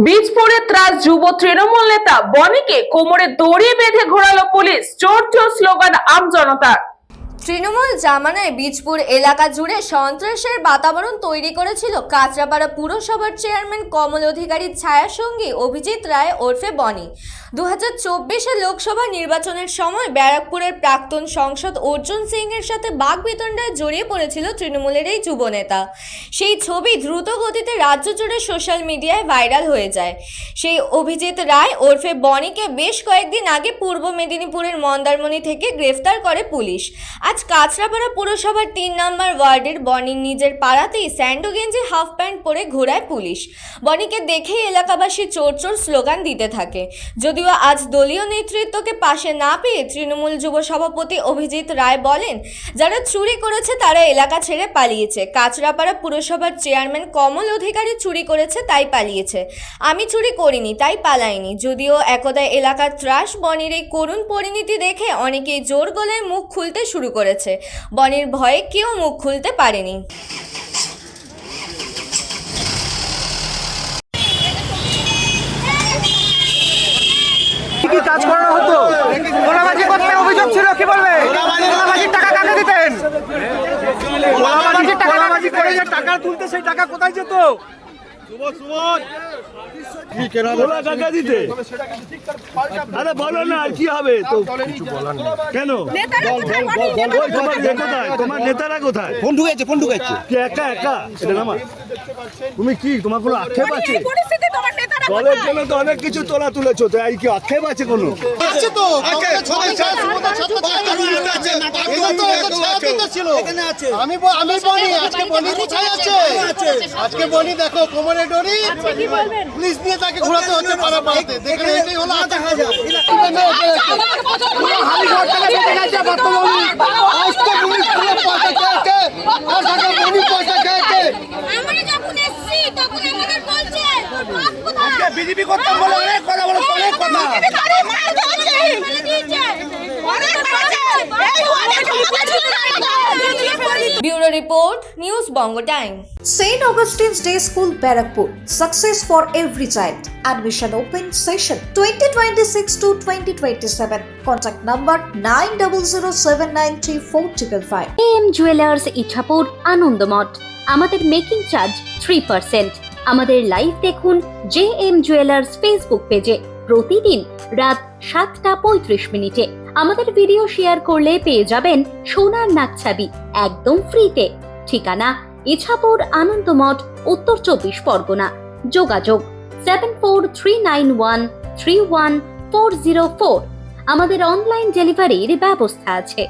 বীজপুরে ত্রাস যুব তৃণমূল নেতা বনিকে কোমরে দড়ি বেঁধে ঘোরালো পুলিশ, চোর চোর স্লোগান আমজনতার। তৃণমূল জামানায় বীজপুর এলাকা জুড়ে সন্ত্রাসের বাতাবরণ তৈরি করেছিল কাঁচরাপাড়া পুরসভার চেয়ারম্যান কমল অধিকারীর ছায়াসঙ্গী অভিজিৎ রায় ওরফে বনি। 2024 লোকসভা নির্বাচনের সময় ব্যারাকপুরের প্রাক্তন সাংসদ অর্জুন সিং এর সাথে বাকবিতণ্ডায় জড়িয়ে পড়েছিল তৃণমূলের এই যুবনেতা। সেই ছবি দ্রুত গতিতে রাজ্য জুড়ে সোশ্যাল মিডিয়ায় ভাইরাল হয়ে যায়। সেই অভিজিৎ রায় ওরফে বনিকে বেশ কয়েকদিন আগে পূর্ব মেদিনীপুরের মন্দারমণি থেকে গ্রেফতার করে পুলিশ। আজ কাঁচরাপাড়া পুরসভার 3 নম্বর ওয়ার্ডের বনির নিজের পাড়াতেই স্যান্ডো গেঞ্জি হাফ প্যান্ট পরে ঘোরায় পুলিশ। বনিকে দেখেই এলাকাবাসী চোর চোর স্লোগান দিতে থাকে। যদিও আজ দলীয় নেতৃত্বকে পাশে না পেয়ে তৃণমূল যুব সভাপতি অভিজিৎ রায় বলেন, যারা চুরি করেছে তারা এলাকা ছেড়ে পালিয়েছে। কাঁচরাপাড়া পুরসভার চেয়ারম্যান কমল অধিকারী চুরি করেছে তাই পালিয়েছে, আমি চুরি করিনি তাই পালাইনি। যদিও একদা এলাকার ত্রাস বনির এই করুণ পরিণতি দেখে অনেকেই জোর গলায় মুখ খুলতে শুরু করেছে। বনির ভয়ে কেউ মুখ খুলতে পারেনি। কি কাজ করানো হতো? গোলাবাজি করতে অভিযোগ ছিল, কি বলবে? গোলাবাজির টাকা কাকে দিতেন? গোলাবাজি করে যে টাকা তুলতে, সেই টাকা কোথায় যেত? আরে বলো না, আর কি হবে? তো কেন তোমার নেতারা কোথায়? ফোন ঢুকেছে কি একা একা এটা নামা? তুমি কি, তোমার কোনো আক্ষেপ আছে? দলের জন্য তো অনেক কিছু তোলা তুলেছো, তো এই কি আক্ষেপ আছে কোনো? আমি বলি আজকে বনি কোথায় আছে? আজকে বনি দেখো কোমরে দড়ি, পুলিশ নিয়ে তাকে ঘোরাতে হচ্ছে পাড়া পাড়াতে। দেখে এটাই হলো বিজেপি করতাম বলে অনেক কথা বলে, অনেক কথা। Bureau Report, News Bongo Time. St. Augustine's Day School, Barakpur. Success for every child. Admission open session 2026 to 2027. Contact number 9007934555. AM Jewelers Ichapur Anandamath. আমাদের মেকিং চার্জ 3%। আমাদের লাইভ দেখুন JM Jewelers ফেসবুক পেজে প্রতিদিন রাত 7:35 আমাদের ভিডিও শেয়ার করলে পেয়ে যাবেন সোনার নাকছাবি একদম ফ্রিতে। ঠিকানা ইছাপুর আনন্দমঠ, উত্তর 24 পরগনা। যোগাযোগ 7439131404। আমাদের অনলাইন ডেলিভারির ব্যবস্থা আছে।